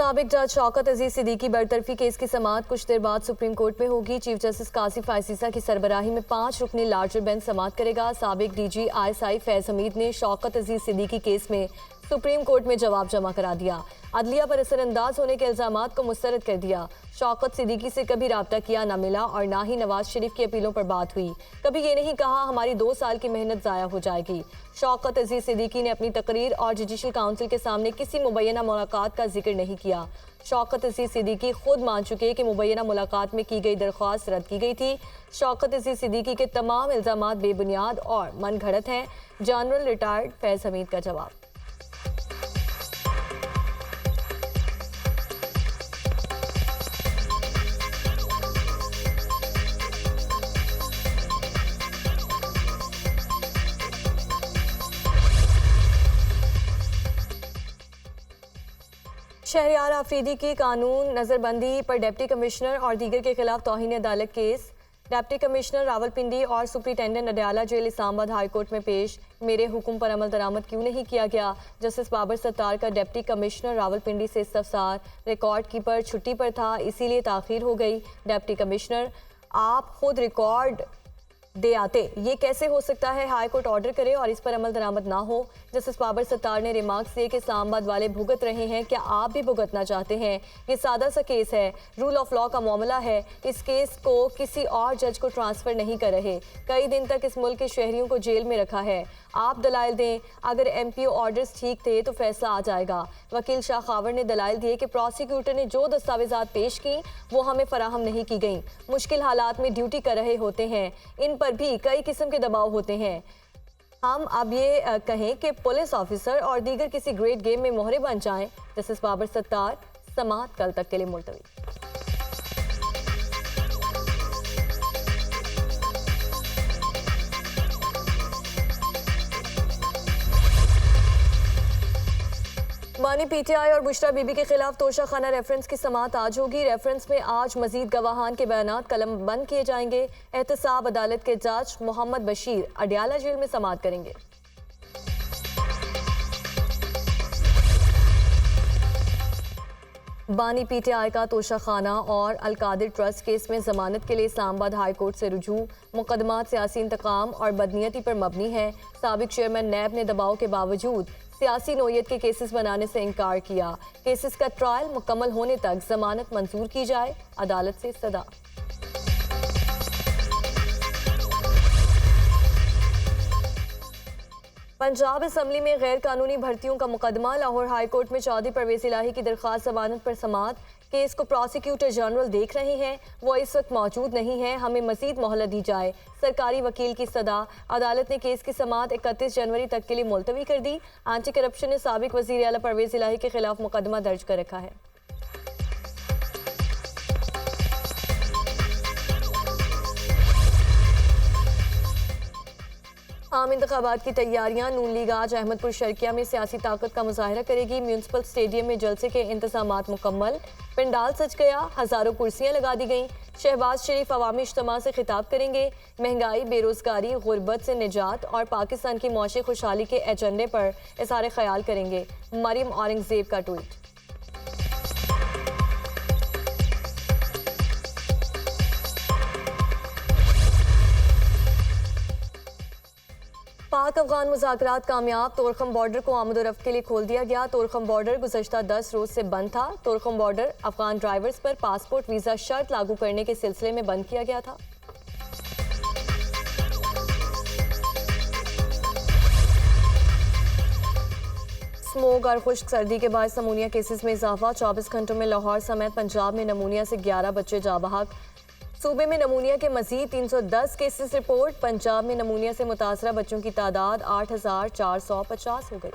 साबिक जज शौकत अजीज सिद्दीकी बरतरफी केस की समाअत कुछ देर बाद सुप्रीम कोर्ट में होगी। चीफ जस्टिस कासिफ आइसीसा की सरबराही में 5 रुकनी लार्जर बेंच समाअत करेगा। साबिक डीजी आईएसआई फैज हमीद ने शौकत अजीज सिद्दीकी केस में सुप्रीम कोर्ट में जवाब जमा करा दिया। अदलिया पर असरअंदाज होने के इल्जामात को मुस्तरद कर दिया। शौकत सिद्दीकी से कभी राब्ता किया ना मिला और ना ही नवाज शरीफ की अपीलों पर बात हुई। कभी ये नहीं कहा हमारी 2 साल की मेहनत जाया हो जाएगी। शौकत अजीज सिद्दीकी ने अपनी तकरीर और जुडिशल काउंसिल के सामने किसी मुबैना मुलाकात का जिक्र नहीं किया। शौकत अजीज सिद्दीकी खुद मान चुके कि मुबैना मुलाकात में की गई दरख्वास्त रद्द की गई थी। शौकत अजीज सिद्दीकी के तमाम इल्जामात बेबुनियाद और मन घड़त हैं। जनरल रिटायर्ड फैज हमीद का जवाब। शहरियार आफरीदी की कानून नज़रबंदी पर डिप्टी कमिश्नर और दीगर के खिलाफ तौहीन अदालत केस। डिप्टी कमिश्नर रावलपिंडी और superintendent Adiala jail Islamabad high court में पेश। मेरे हुक्म पर अमल दरामद क्यों नहीं किया गया? जस्टिस बाबर सत्तार का डिप्टी कमिश्नर रावलपिंडी से इस्तफसार। रिकॉर्ड कीपर छुट्टी पर था इसीलिए ताखीर हो गई। डिप्टी कमिश्नर आप खुद रिकॉर्ड दे आते, ये कैसे हो सकता है? हाई कोर्ट ऑर्डर करे और इस पर अमल दरामद ना हो। जस्टिस बाबर सत्तार ने रिमार्क्स दिए कि इस्लामाबाद वाले भुगत रहे हैं, क्या आप भी भुगतना चाहते हैं? ये सादा सा केस है, रूल ऑफ लॉ का मामला है। इस केस को किसी और जज को ट्रांसफर नहीं कर रहे। कई दिन तक इस मुल्क के शहरियों को जेल में रखा है। आप दलाइल दें, अगर एमपीओ ऑर्डर्स ठीक थे तो फैसला आ जाएगा। वकील शाह खावर ने दलाइल दिए कि प्रोसिक्यूटर ने जो दस्तावेजात पेश की वो हमें फराहम नहीं की गई। मुश्किल हालात में ड्यूटी कर रहे होते हैं, इन पर भी कई किस्म के दबाव होते हैं। हम अब ये कहें कि पुलिस ऑफिसर और दीगर किसी ग्रेट गेम में मोहरे बन जाएं। जस्टिस बाबर सत्तार। समाअत कल तक के लिए मुलतवी। बानी पीटीआई और बुशरा बीबी के खिलाफ तोशा खाना रेफरेंस की समाअत आज होगी। रेफरेंस में आज मजीद गवाहान के बयानात कलम बंद किए जाएंगे। एहतसाब अदालत के जज मोहम्मद बशीर अडयाला जेल में समाअत करेंगे। बानी पीटीआई का तोशा खाना और अलकादिर ट्रस्ट केस में जमानत के लिए इस्लामाबाद हाई कोर्ट से रुजू। मुकदमात सियासी इंतकाम और बदनीयती पर मबनी है। साबिक चेयरमैन नैब ने दबाव के बावजूद सियासी नोयत के केसेस बनाने से इनकार किया। केसेस का ट्रायल मुकम्मल होने तक जमानत मंजूर की जाए, अदालत से सदा। पंजाब असम्बली में गैर कानूनी भर्तियों का मुकदमा। लाहौर हाई कोर्ट में चौधरी परवेज इलाही की दरख्वास्त जमानत पर समाअत। केस को प्रोसिक्यूटर जनरल देख रहे हैं, वो इस वक्त मौजूद नहीं है, हमें मजीद मोहलत दी जाए। सरकारी वकील की सदा। अदालत ने केस की समाअत 31 जनवरी तक के लिए मुलतवी कर दी। एंटी करप्शन ने साबिक वज़ीर आला परवेज इलाही के खिलाफ मुकदमा दर्ज कर रखा है। आम इंतखाबात की तैयारियां। नून लीग आज अहमदपुर शर्किया में सियासी ताकत का मुजाहरा करेगी। म्यूनसिपल स्टेडियम में जलसे के इंतजामात मुकम्मल। पंडाल सज गया, हजारों कुर्सियां लगा दी गईं। शहबाज शरीफ अवामी इज्तिमा से खिताब करेंगे। महंगाई, बेरोजगारी, गुर्बत से निजात और पाकिस्तान की मौशी खुशहाली के एजेंडे पर इज़हार ख्याल करेंगे। मरियम औरंगजेब का ट्वीट। पाक अफगान मुज़ाकरात कामयाब। तोरखम बॉर्डर को आमद-ओ-रफ्त के लिए खोल दिया गया। तोरखम बॉर्डर गुज़श्ता 10 रोज से बंद था। तोरखम बॉर्डर अफगान ड्राइवर्स पर पासपोर्ट वीज़ा शर्त लागू करने के सिलसिले में बंद किया गया था। स्मोक और खुश्क सर्दी के बाद नमूनिया केसेस में इजाफा। 24 घंटों में लाहौर समेत पंजाब में नमूनिया से 11 बच्चे जा बहक। सूबे में नमूनिया के मजीद 310 केसेस रिपोर्ट। पंजाब में नमूनिया से मुतासरा बच्चों की तादाद 8450 हो गई।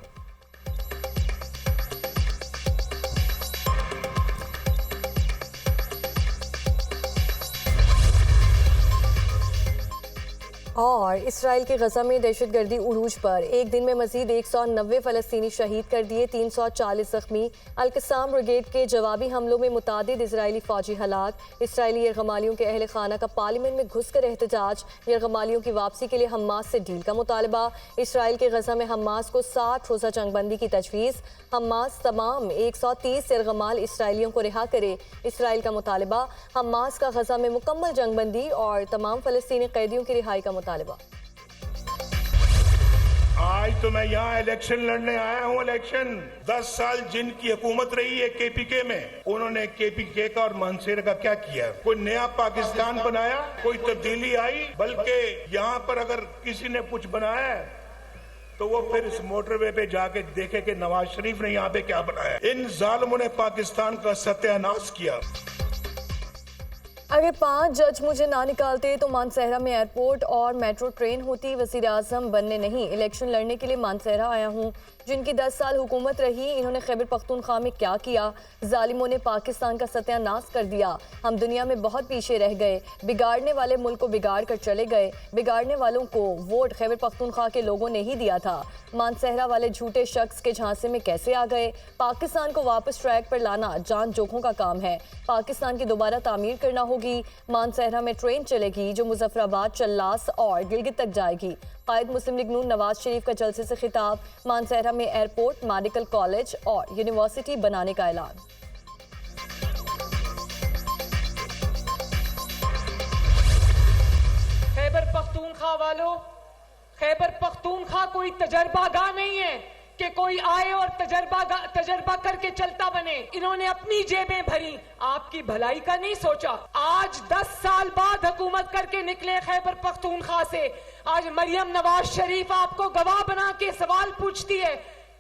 और इसराइल के गजा में दहशतगर्दी उरूज पर एक दिन में मजीद 190 फ़लस्तीनी शहीद कर दिए, 340 जख्मी। अल-कसाम ब्रिगेड के जवाबी हमलों में मुतादिद इसराइली फौजी हलाक। इसराइली यरगमालियों के अहल खाना का पार्लियामेंट में घुस कर एहतजाज। यरगमालियों की वापसी के लिए हमास से डील का मुतालबा। इसराइल के गजा में हमास को 60 रोज़ा जंगबंदी की तजवीज़। हमास तमाम 130 यरगमाल इसराइलियों को रिहा करे, इसराइल का मुतालबा। हमास का गजा में मुकम्मल जंगबंदी और तमाम फ़लस्तीनी कैदियों की रिहाई का मुतालबा। आज तो मैं यहाँ इलेक्शन लड़ने आया हूँ। इलेक्शन 10 साल जिनकी हुकूमत रही है केपीके में, उन्होंने केपीके का और मानसेरा का क्या किया? कोई नया पाकिस्तान बनाया? कोई तब्दीली आई? बल्कि यहाँ पर अगर किसी ने कुछ बनाया है तो वो फिर इस मोटरवे पे जाके देखे कि नवाज शरीफ ने यहाँ पे क्या बनाया। इन जालिमों ने पाकिस्तान का सत्यानाश किया। अगर 5 जज मुझे ना निकालते तो मानसेरा में एयरपोर्ट और मेट्रो ट्रेन होती। वज़ीर आज़म बनने नहीं, इलेक्शन लड़ने के लिए मानसेरा आया हूँ। जिनकी 10 साल हुकूमत रही, इन्होंने खैबर पख्तूनख्वा में क्या किया? जालिमों ने पाकिस्तान का सत्यानाश कर दिया। हम दुनिया में बहुत पीछे रह गए। बिगाड़ने वाले मुल्क को बिगाड़ कर चले गए। बिगाड़ने वालों को वोट खैबर पख्तूनख्वा के लोगों ने ही दिया था। मानसेरा वाले झूठे शख्स के झांसे में कैसे आ गए? पाकिस्तान को वापस ट्रैक पर लाना जान जोखों का काम है। पाकिस्तान की दोबारा तामीर करना होगी। मानसेरा में ट्रेन चलेगी जो मुजफ्फराबाद, चल्लास और गिलगित तक जाएगी। कायद मुस्लिम लीग नून नवाज शरीफ का जलसे से खिताब। मानसेरा में एयरपोर्ट, मेडिकल कॉलेज और यूनिवर्सिटी बनाने का ऐलान। खैबर पख्तूनख्वा वालों, खैबर पख्तूनख्वा कोई तजर्बागाह नहीं है कि कोई आए और तजर्बा करके चलता बने। इन्होंने अपनी जेबें भरी, आपकी भलाई का नहीं सोचा। आज 10 साल बाद हुकूमत करके निकले खैबर पख्तूनख्वा से। आज मरियम नवाज शरीफ आपको गवाह बना के सवाल पूछती है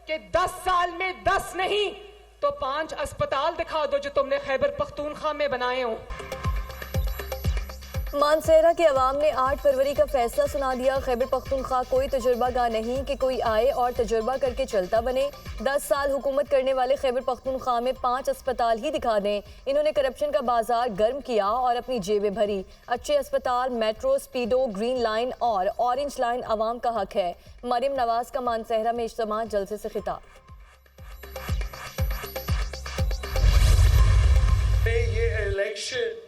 कि 10 साल में 10 नहीं तो 5 अस्पताल दिखा दो जो तुमने खैबर पख्तूनख्वा में बनाए हो। मानसेरा के अवाम ने 8 फरवरी का फैसला सुना दिया। खैबर पख्तूनख्वा कोई तजुर्बागाह नहीं कि कोई आए और तजुर्बा करके चलता बने। 10 साल हुकूमत करने वाले खैबर पख्तूनख्वा में 5 अस्पताल ही दिखा दें। इन्होंने करप्शन का बाजार गर्म किया और अपनी जेबें भरी। अच्छे अस्पताल, मेट्रो, स्पीडो, ग्रीन लाइन और ऑरेंज लाइन अवाम का हक है। मरियम नवाज का मानसेरा में इज्तिमा, जलसे से खिताब। ये इलेक्शन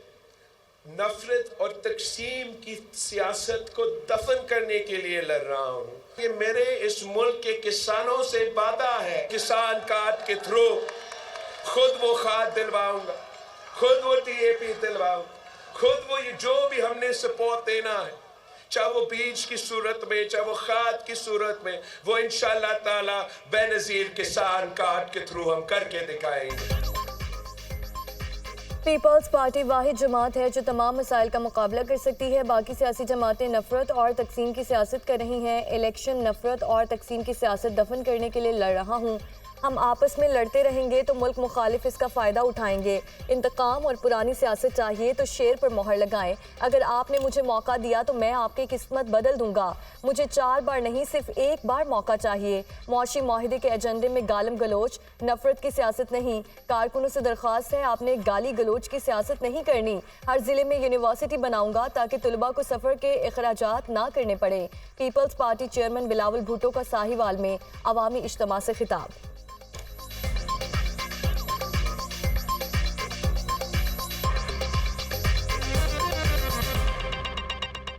नफरत और तकसीम की सियासत को दफन करने के लिए लड़ रहा हूँ। ये मेरे इस मुल्क के किसानों से वादा है, किसान कार्ड के थ्रू खुद वो खाद दिलवाऊंगा, खुद वो DAP दिलवाऊंगा, खुद वो ये जो भी हमने सपोर्ट देना है, चाहे वो बीज की सूरत में, चाहे वो खाद की सूरत में, वो इंशाअल्लाह ताला बेनज़ीर किसान कार्ड के थ्रू हम करके दिखाएंगे। पीपल्स पार्टी वाहिद जमात है जो तमाम मसाइल का मुकाबला कर सकती है। बाकी सियासी जमातें नफरत और तकसीम की सियासत कर रही हैं। इलेक्शन नफरत और तकसीम की सियासत दफन करने के लिए लड़ रहा हूँ। हम आपस में लड़ते रहेंगे तो मुल्क मुखालिफ इसका फ़ायदा उठाएंगे। इंतकाम और पुरानी सियासत चाहिए तो शेर पर मोहर लगाएं। अगर आपने मुझे मौका दिया तो मैं आपकी किस्मत बदल दूंगा। मुझे 4 बार नहीं, सिर्फ 1 बार मौका चाहिए। मुआशी माहिदे के एजेंडे में गालम गलोच, नफरत की सियासत नहीं। कारकुनों से दरख्वास्त है, आपने गाली गलोच की सियासत नहीं करनी। हर ज़िले में यूनिवर्सिटी बनाऊंगा ताकि तलबा को सफ़र के अखराजात ना करने पड़े। Peoples party chairman Bilawal Bhutto का साहिवाल में अवामी इज्तिमा से खिताब।